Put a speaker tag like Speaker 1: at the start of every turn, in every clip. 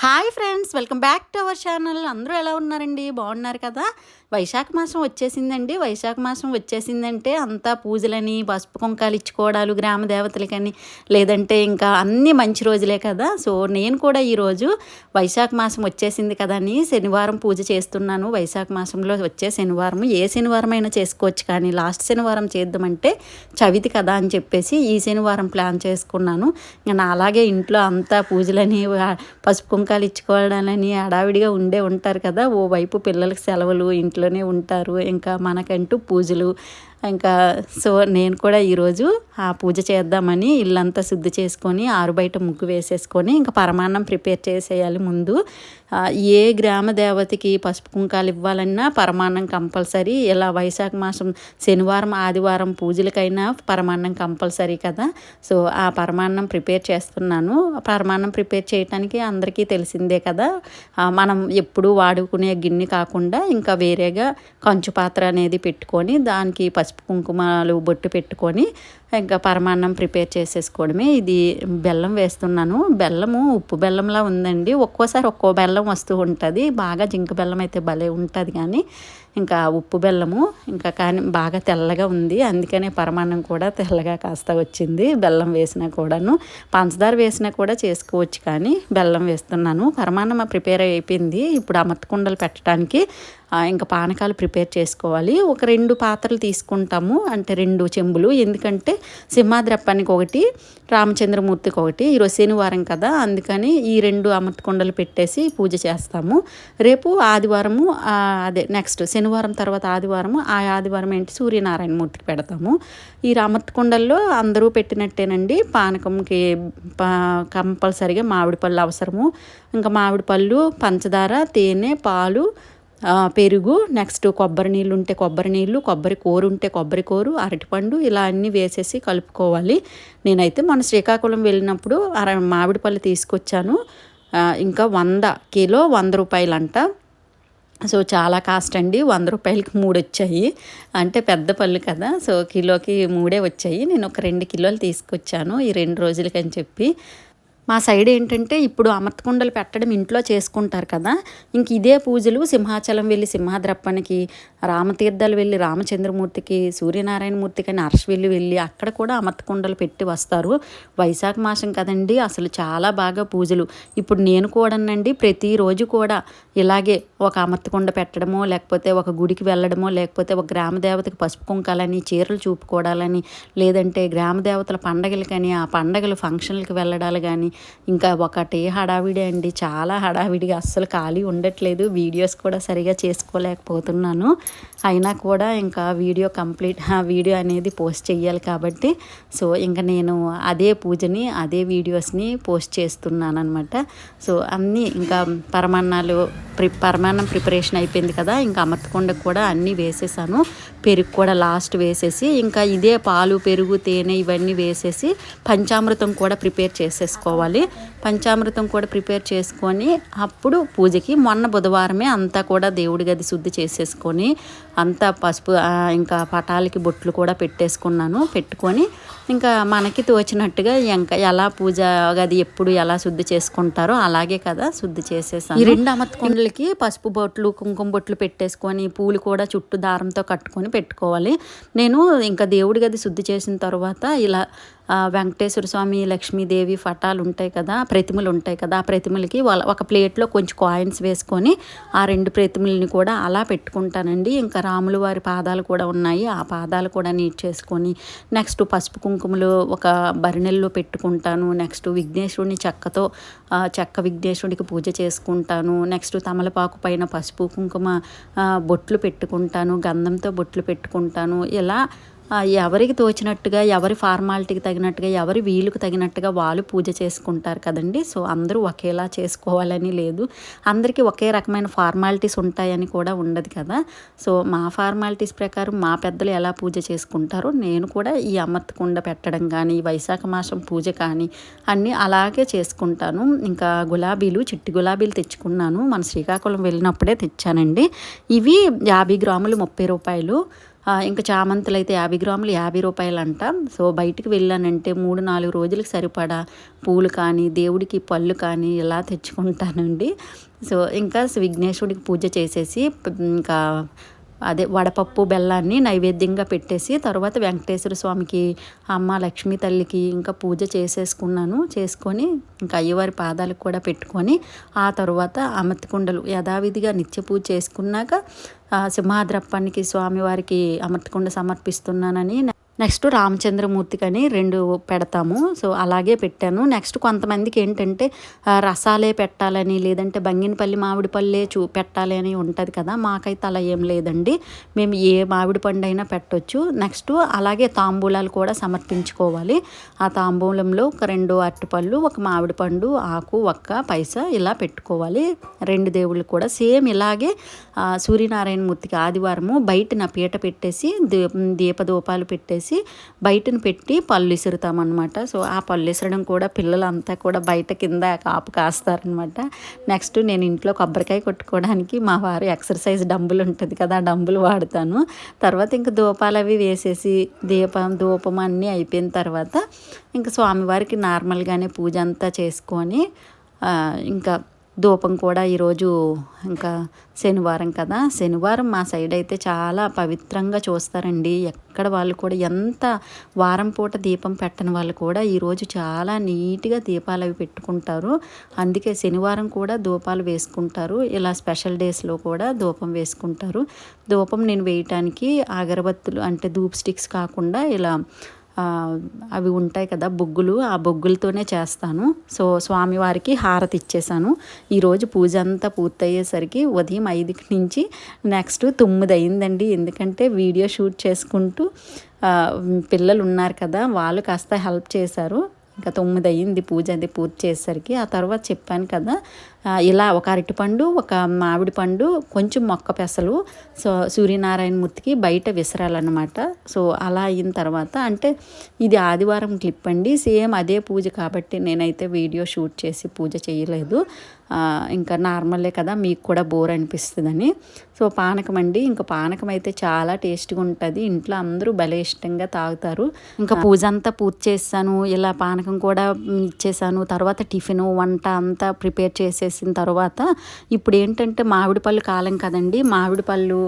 Speaker 1: Hi friends, welcome back to our channel. అందరూ ఎలా ఉన్నారండి? బాగున్నారు కదా? వైశాఖ మాసం వచ్చేసిందండి. వైశాఖ మాసం వచ్చేసిందంటే అంతా పూజలని, పసుపు కుంకాలు ఇచ్చుకోవడాలు గ్రామ దేవతలకని, లేదంటే ఇంకా అన్ని మంచి రోజులే కదా. సో నేను కూడా ఈరోజు వైశాఖ మాసం వచ్చేసింది కదా అని శనివారం పూజ చేస్తున్నాను. వైశాఖ మాసంలో వచ్చే శనివారం ఏ శనివారం అయినా చేసుకోవచ్చు, కానీ లాస్ట్ శనివారం చేద్దామంటే చవితి కదా అని చెప్పేసి ఈ శనివారం ప్లాన్ చేసుకున్నాను. ఇంకా అలాగే ఇంట్లో అంతా పూజలని, పసుపు కుంకాలు ఇచ్చుకోవడాలని హడావిడిగా ఉంటారు కదా. ఓవైపు పిల్లలకి సెలవులు, ఇంట్లోనే ఉంటారు, ఇంకా మనకంటూ పూజలు. ఇంకా సో నేను కూడా ఈరోజు ఆ పూజ చేద్దామని ఇల్లంతా శుద్ధి చేసుకొని ఆరుబయట ముగ్గు వేసేసుకొని ఇంకా పరమాన్నం ప్రిపేర్ చేసేయాలి ముందు. ఏ గ్రామ దేవతకి పసుపు కుంకాలు ఇవ్వాలన్నా పరమాన్నం కంపల్సరీ. ఇలా వైశాఖ మాసం శనివారం ఆదివారం పూజలకైనా పరమాన్నం కంపల్సరీ కదా. సో ఆ పరమాన్నం ప్రిపేర్ చేస్తున్నాను. పరమాన్నం ప్రిపేర్ చేయడానికి అందరికీ తెలిసిందే కదా. మనం ఎప్పుడూ వాడుకునే గిన్నె కాకుండా ఇంకా వేరేగా కంచు పాత్ర అనేది పెట్టుకొని దానికి పసుపు కుంకుమలు బొట్టు పెట్టుకొని ఇంకా పరమాన్నం ప్రిపేర్ చేసేసుకోవడమే. ఇది బెల్లం వేస్తున్నాను. బెల్లము ఉప్పు బెల్లంలా ఉందండి. ఒక్కోసారి ఒక్కో బెల్లం వస్తూ ఉంటుంది. బాగా జింక బెల్లం అయితే భలే ఉంటుంది, కానీ ఇంకా ఉప్పు బెల్లము ఇంకా కానీ బాగా తెల్లగా ఉంది. అందుకనే పరమాన్నం కూడా తెల్లగా కాస్త వచ్చింది. బెల్లం వేసినా కూడాను, పంచదార వేసినా కూడా చేసుకోవచ్చు, కానీ బెల్లం వేస్తున్నాను. పరమాన్నం ప్రిపేర్ అయిపోయింది. ఇప్పుడు అమర్తకుండలు పెట్టడానికి ఇంకా పానకాలు ప్రిపేర్ చేసుకోవాలి. ఒక 2 పాత్రలు తీసుకుంటాము, అంటే 2 చెంబులు. ఎందుకంటే సింహాద్రప్పానికి ఒకటి, రామచంద్రమూర్తికి ఒకటి. ఈరోజు శనివారం కదా, అందుకని ఈ 2 అమర్తకుండలు పెట్టేసి పూజ చేస్తాము. రేపు ఆదివారము, అదే నెక్స్ట్ శనివారం తర్వాత ఆదివారము, ఆ ఆదివారం ఏంటి సూర్యనారాయణమూర్తికి పెడతాము. ఈ అమర్తకుండల్లో అందరూ పెట్టినట్టేనండి. పానకంకి కంపల్సరిగా మామిడి పళ్ళు అవసరము. ఇంకా మామిడి పళ్ళు, పంచదార, తేనె, పాలు, పెరుగు, నెక్స్ట్ కొబ్బరి నీళ్ళు ఉంటే కొబ్బరి నీళ్ళు, కొబ్బరి కూర ఉంటే కొబ్బరి కూర, అరటిపండు, ఇలా అన్నీ వేసేసి కలుపుకోవాలి. నేనైతే మన శ్రీకాకుళం వెళ్ళినప్పుడు మామిడి పళ్ళు తీసుకొచ్చాను. ఇంకా 100 కిలో 100 రూపాయలంట. సో చాలా కాస్ట్ అండి. 100 రూపాయలకి 3 వచ్చాయి. అంటే పెద్ద పళ్ళు కదా, సో కిలోకి 3 వచ్చాయి. నేను ఒక 2 కిలోలు తీసుకొచ్చాను ఈ 2 రోజులకని చెప్పి. మా సైడ్ ఏంటంటే ఇప్పుడు అమర్తకుండలు పెట్టడం ఇంట్లో చేసుకుంటారు కదా. ఇంక ఇదే పూజలు సింహాచలం వెళ్ళి సింహాద్రప్పనికి, రామతీర్థాలు వెళ్ళి రామచంద్రమూర్తికి, సూర్యనారాయణమూర్తికి అని అరసవెల్లి వెళ్ళి అక్కడ కూడా అమర్తకుండలు పెట్టి వస్తారు. వైశాఖ మాసం కదండి, అసలు చాలా బాగా పూజలు. ఇప్పుడు నేను కూడానండి ప్రతిరోజు కూడా ఇలాగే ఒక అమర్తకుండ పెట్టడమో, లేకపోతే ఒక గుడికి వెళ్ళడమో, లేకపోతే ఒక గ్రామ దేవతకి పసుపు కుంకాలని, చీరలు చూపుకోవడాలని, లేదంటే గ్రామ దేవతల పండగలకని, ఆ పండగలు ఫంక్షన్లకు వెళ్ళడాలు కానీ, ఇంకా ఒకటే హడావిడి అండి. చాలా హడావిడిగా అస్సలు ఖాళీ ఉండట్లేదు. వీడియోస్ కూడా సరిగా చేసుకోలేకపోతున్నాను. అయినా కూడా ఇంకా వీడియో అనేది పోస్ట్ చేయాలి కాబట్టి సో ఇంకా నేను అదే పూజని, అదే వీడియోస్ని పోస్ట్ చేస్తున్నాను అనమాట. సో అన్నీ ఇంకా పరమాన్నం ప్రిపరేషన్ అయిపోయింది కదా. ఇంకా అమర్తకుండకు కూడా అన్నీ వేసేసాను. పెరుగు కూడా లాస్ట్ వేసేసి ఇంకా ఇదే పాలు, పెరుగు, తేనె ఇవన్నీ వేసేసి పంచామృతం కూడా ప్రిపేర్ చేసేసుకోవాలి. పంచామృతం కూడా ప్రిపేర్ చేసుకొని అప్పుడు పూజకి మొన్న బుధవారమే అంతా కూడా దేవుడి గది శుద్ధి చేసేసుకొని అంతా పసుపు ఇంకా పటాలకి బొట్లు కూడా పెట్టుకొని ఇంకా మనకి తోచినట్టుగా ఇంకా ఎలా పూజ గది ఎప్పుడు ఎలా శుద్ధి చేసుకుంటారో అలాగే కదా శుద్ధి చేసేసాను. ఈ 2 అమర్తకుండలకి పసుపు బొట్లు, కుంకుమ బొట్లు పెట్టేసుకొని పూలు కూడా చుట్టూ దారంతో కట్టుకొని పెట్టుకోవాలి. నేను ఇంకా దేవుడి గది శుద్ధి చేసిన తర్వాత ఇలా వెంకటేశ్వర స్వామి, లక్ష్మీదేవి పటాలు ఉంటాయి కదా, ప్రతిమలు ఉంటాయి కదా, ఆ ప్రతిమలకి ఒక ప్లేట్లో కొంచెం కాయిన్స్ వేసుకొని ఆ 2 ప్రతిమలని కూడా అలా పెట్టుకుంటానండి. ఇంకా రాముల వారి పాదాలు కూడా ఉన్నాయి, ఆ పాదాలు కూడా నీట్ చేసుకొని నెక్స్ట్ పసుపు కుంకుమలు ఒక బరిణెల్లో పెట్టుకుంటాను. నెక్స్ట్ విఘ్నేశ్వరుని చెక్క విఘ్నేశ్వరుడికి పూజ చేసుకుంటాను. నెక్స్ట్ తమలపాకు పైన పసుపు కుంకుమ బొట్లు పెట్టుకుంటాను, గంధంతో బొట్లు పెట్టుకుంటాను. ఇలా ఎవరికి తోచినట్టుగా, ఎవరి ఫార్మాలిటీకి తగినట్టుగా, ఎవరి వీలుకు తగినట్టుగా వాళ్ళు పూజ చేసుకుంటారు కదండి. సో అందరూ ఒకేలా చేసుకోవాలని లేదు, అందరికీ ఒకే రకమైన ఫార్మాలిటీస్ ఉంటాయని కూడా ఉండదు కదా. సో మా ఫార్మాలిటీస్ ప్రకారం మా పెద్దలు ఎలా పూజ చేసుకుంటారో నేను కూడా ఈ అమర్తకుండ పెట్టడం కానీ, వైశాఖ మాసం పూజ కానీ అన్నీ అలాగే చేసుకుంటాను. ఇంకా చిట్టి గులాబీలు తెచ్చుకున్నాను. మన శ్రీకాకుళం వెళ్ళినప్పుడే తెచ్చానండి. ఇవి 50 గ్రాములు 30 రూపాయలు. ఇంకా చామంతులు అయితే 50 గ్రాములు 50 రూపాయలు అంట. సో బయటికి వెళ్ళానంటే 3-4 రోజులకు సరిపడా పూలు కానీ దేవుడికి పళ్ళు కానీ ఇలా తెచ్చుకుంటానండి. సో ఇంకా విఘ్నేశ్వరుడికి పూజ చేసేసి ఇంకా అదే వడపప్పు బెల్లాన్ని నైవేద్యంగా పెట్టేసి తర్వాత వెంకటేశ్వర స్వామికి, అమ్మ లక్ష్మీ తల్లికి ఇంకా పూజ చేసుకొని ఇంకా అయ్యవారి పాదాలకు కూడా పెట్టుకొని ఆ తర్వాత అమర్తి కుండలు యథావిధిగా నిత్య పూజ చేసుకున్నాక సింహాద్రప్పానికి స్వామివారికి అమర్తి కుండ సమర్పిస్తున్నానని నెక్స్ట్ రామచంద్రమూర్తికి అని 2 పెడతాము. సో అలాగే పెట్టాను. నెక్స్ట్ కొంతమందికి ఏంటంటే రసాలే పెట్టాలని లేదంటే బంగినపల్లి మామిడి పళ్ళే పెట్టాలి అని ఉంటుంది కదా. మాకైతే అలా ఏం లేదండి. మేము ఏ మామిడి పండు అయినా పెట్టవచ్చు. నెక్స్ట్ అలాగే తాంబూలాలు కూడా సమర్పించుకోవాలి. ఆ తాంబూలంలో ఒక 2 అరటిపళ్ళు, ఒక మామిడి పండు, ఆకు, ఒక్క, పైసా ఇలా పెట్టుకోవాలి. 2 దేవుళ్ళు కూడా సేమ్ ఇలాగే సూర్యనారాయణమూర్తికి ఆదివారము బయటన పీట పెట్టేసి దీపదూపాలు పెట్టేసి బయటను పెట్టి పళ్ళు విసురుతామన్నమాట. సో ఆ పళ్ళు విసరడం కూడా పిల్లలంతా కూడా బయట కింద కాపు కాస్తారనమాట. నెక్స్ట్ నేను ఇంట్లో కొబ్బరికాయ కొట్టుకోవడానికి మా వారు ఎక్సర్సైజ్ డంబులు ఉంటుంది కదా, డంబులు వాడతాను. తర్వాత ఇంకా ధూపాలు అవి వేసేసి ధూపం అన్నీ అయిపోయిన తర్వాత ఇంకా స్వామివారికి నార్మల్గానే పూజ అంతా చేసుకొని ఇంకా ధూపం కూడా ఈరోజు ఇంకా శనివారం కదా, శనివారం మా సైడ్ అయితే చాలా పవిత్రంగా చూస్తారండి. ఎక్కడ వాళ్ళు కూడా ఎంత వారం పూట దీపం పెట్టని వాళ్ళు కూడా ఈరోజు చాలా నీట్గా దీపాలు అవి పెట్టుకుంటారు. అందుకే శనివారం కూడా ధూపాలు వేసుకుంటారు. ఇలా స్పెషల్ డేస్లో కూడా ధూపం వేసుకుంటారు. ధూపం నేను వేయటానికి అగరబత్తులు అంటే ధూప్ స్టిక్స్ కాకుండా ఇలా అవి ఉంటాయి కదా బొగ్గులు, ఆ బొగ్గులతోనే చేస్తాను. సో స్వామివారికి హారతి ఇచ్చేసాను. ఈరోజు పూజ అంతా పూర్తయ్యేసరికి ఉదయం 5 నుంచి నెక్స్ట్ 9 అయిందండి. ఎందుకంటే వీడియో షూట్ చేసుకుంటూ పిల్లలు ఉన్నారు కదా, వాళ్ళు కాస్త హెల్ప్ చేశారు. ఇంకా 9 అయ్యింది పూజ అది పూర్తి చేసేసరికి. ఆ తర్వాత చెప్పాను కదా ఇలా ఒక అరటిపండు, ఒక మామిడి పండు, కొంచెం మొక్క పెసలు సో సూర్యనారాయణమూర్తికి బయట విసరాలన్నమాట. సో అలా అయిన తర్వాత అంటే ఇది ఆదివారం క్లిప్ అండి. సేమ్ అదే పూజ కాబట్టి నేనైతే వీడియో షూట్ చేసి పూజ చేయలేదు. ఇంకా నార్మలే కదా, మీకు కూడా బోర్ అనిపిస్తుందని. సో పానకం అండి. ఇంకా పానకం అయితే చాలా టేస్ట్గా ఉంటుంది. ఇంట్లో అందరూ భలే ఇష్టంగా తాగుతారు. ఇంకా పూజ అంతా పూర్తి చేస్తాను. ఇలా పానకం కూడా ఇచ్చేసాను. తర్వాత టిఫిన్ వంట అంతా ప్రిపేర్ చేసేసిన తర్వాత ఇప్పుడు ఏంటంటే మామిడి పళ్ళు కాలం కదండి. మామిడి పళ్ళు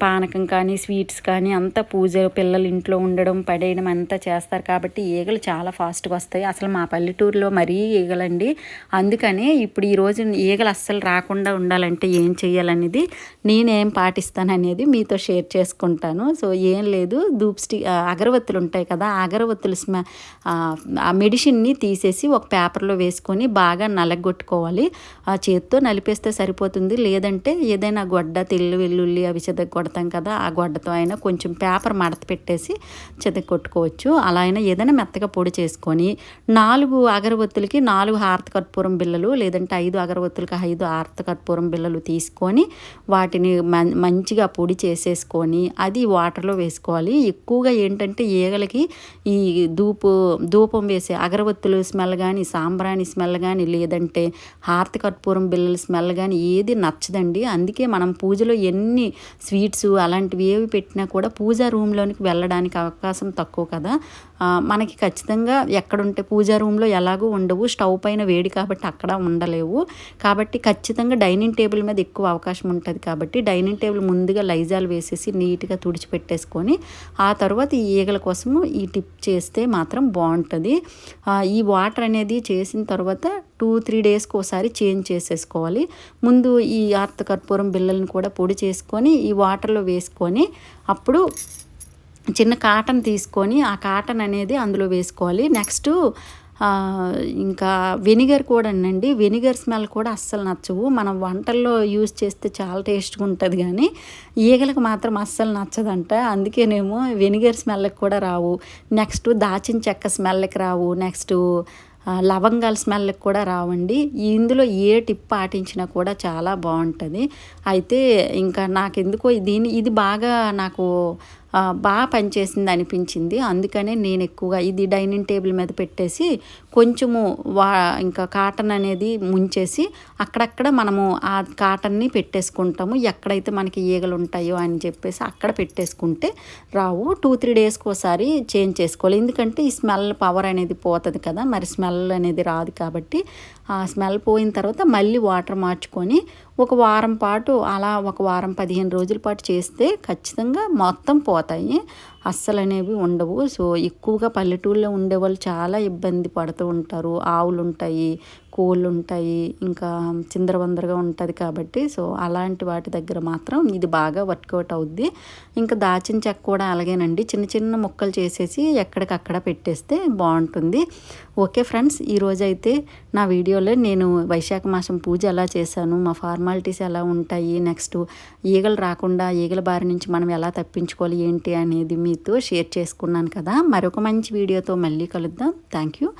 Speaker 1: పానకం కానీ స్వీట్స్ కానీ అంతా పూజ పిల్లలు ఇంట్లో ఉండడం పడేయడం అంతా చేస్తారు కాబట్టి ఈగలు చాలా ఫాస్ట్గా వస్తాయి. అసలు మా పల్లెటూరులో మరీ ఈగలండి. అందుకని ఇప్పుడు ఈరోజు ఈగలు అస్సలు రాకుండా ఉండాలంటే ఏం చేయాలనేది నేనేం పాటిస్తాననేది మీతో షేర్ చేసుకుంటాను. సో ఏం లేదు, ధూప్ స్టిక్ అగరవత్తులు ఉంటాయి కదా, అగరవత్తులు ఆ మెడిసిన్ని తీసేసి ఒక పేపర్లో వేసుకొని బాగా నలగొట్టుకోవాలి. ఆ చేత్తో నలిపేస్తే సరిపోతుంది. లేదంటే ఏదైనా గొడ్డ తెల్లు వెల్లుల్లి అవి చెదకు కొడతాం కదా, ఆ గొడ్డతో అయినా కొంచెం పేపర్ మడత పెట్టేసి చెదకు కొట్టుకోవచ్చు. అలా అయినా ఏదైనా మెత్తగా పొడి చేసుకొని 4 అగరబత్తులకి 4 హారతి కర్పూరం బిళ్ళలు లేదంటే 5 అగరబత్తులకి 5 హారతి కర్పూరం బిళ్ళలు తీసుకొని వాటిని మంచిగా పొడి చేసేసుకొని అది వాటర్లో వేసుకోవాలి. ఎక్కువగా ఏంటంటే ఈగలకి ఈ ధూపం వేసే అగరబత్తులు స్మెల్ కానీ, సాంబ్రాణి స్మెల్ కానీ, లేదంటే హారతి కర్పూరం బిళ్ళల స్మెల్ కానీ ఏది నచ్చదండి. అందుకే మనం పూజలో ఎన్ని స్వీట్స్ అలాంటివి ఏవి పెట్టినా కూడా పూజా రూమ్లోనికి వెళ్ళడానికి అవకాశం తక్కువ కదా. మనకి ఖచ్చితంగా ఎక్కడుంటే పూజా రూమ్లో ఎలాగూ ఉండవు, స్టవ్ పైన వేడి కాబట్టి అక్కడ ఉండలేవు. కాబట్టి ఖచ్చితంగా డైనింగ్ టేబుల్ మీద ఎక్కువ అవకాశం ఉంటుంది. కాబట్టి డైనింగ్ టేబుల్ ముందుగా లైజాల్ వేసేసి నీట్గా తుడిచిపెట్టేసుకొని ఆ తర్వాత ఈ ఈగల కోసము ఈ టిప్ చేస్తే మాత్రం బాగుంటుంది. ఈ వాటర్ అనేది చేసిన తర్వాత 2-3 డేస్కి ఒకసారి చేంజ్ చేసేసుకోవాలి. ముందు ఈ ఆర్త కర్పూరం బిళ్ళలను కూడా పొడి చేసుకొని ఈ వాటర్లో వేసుకొని అప్పుడు చిన్న కాటన్ తీసుకొని ఆ కాటన్ అనేది అందులో వేసుకోవాలి. నెక్స్ట్ ఇంకా వెనిగర్ కూడా అండి. వెనిగర్ స్మెల్ కూడా అస్సలు నచ్చవు. మనం వంటల్లో యూజ్ చేస్తే చాలా టేస్ట్గా ఉంటుంది కానీ ఈగలకు మాత్రం అస్సలు నచ్చదంట. అందుకేనేమో వెనిగర్ స్మెల్కి కూడా రావు. నెక్స్ట్ దాచిన చెక్క స్మెల్కి రావు. నెక్స్ట్ లవంగాల స్మెల్కి కూడా రావండి. ఇందులో ఏ టిప్ పాటించినా కూడా చాలా బాగుంటుంది. అయితే ఇంకా నాకెందుకో ఇది బాగా నాకు బాగా పనిచేసింది అనిపించింది. అందుకనే నేను ఎక్కువగా ఇది డైనింగ్ టేబుల్ మీద పెట్టేసి కొంచెము ఇంకా కాటన్ అనేది ముంచేసి అక్కడక్కడ మనము ఆ కాటన్ని పెట్టేసుకుంటాము. ఎక్కడైతే మనకి ఈగలు ఉంటాయో అని చెప్పేసి అక్కడ పెట్టేసుకుంటే రావు. 2-3 డేస్కి ఒకసారి చేంజ్ చేసుకోవాలి. ఎందుకంటే ఈ స్మెల్ పవర్ అనేది పోతుంది కదా, మరి స్మెల్ అనేది రాదు కాబట్టి ఆ స్మెల్ పోయిన తర్వాత మళ్ళీ వాటర్ మార్చుకొని ఒక వారం పాటు అలా ఒక వారం 15 రోజుల పాటు చేస్తే ఖచ్చితంగా మొత్తం పోతాయి, అస్సలు అనేవి ఉండవు. సో ఎక్కువగా పల్లెటూళ్ళలో ఉండేవాళ్ళు చాలా ఇబ్బంది పడుతూ ఉంటారు. ఆవులు ఉంటాయి, కోళ్ళు ఉంటాయి, ఇంకా చిందరవందరగా ఉంటుంది కాబట్టి సో అలాంటి వాటి దగ్గర మాత్రం ఇది బాగా వర్కౌట్ అవుద్ది. ఇంకా దాచిన చెక్క కూడా అలాగేనండి, చిన్న చిన్న ముక్కలు చేసేసి ఎక్కడికక్కడ పెట్టేస్తే బాగుంటుంది. ఓకే ఫ్రెండ్స్, ఈరోజైతే నా వీడియోలో నేను వైశాఖ మాసం పూజ ఎలా చేశాను, మా ఫార్మాలిటీస్ ఎలా ఉంటాయి, నెక్స్ట్ ఈగలు రాకుండా ఈగల బారి నుంచి మనం ఎలా తప్పించుకోవాలి ఏంటి అనేది మీతో షేర్ చేసుకున్నాను కదా. మరొక మంచి వీడియోతో మళ్ళీ కలుద్దాం. Thank you.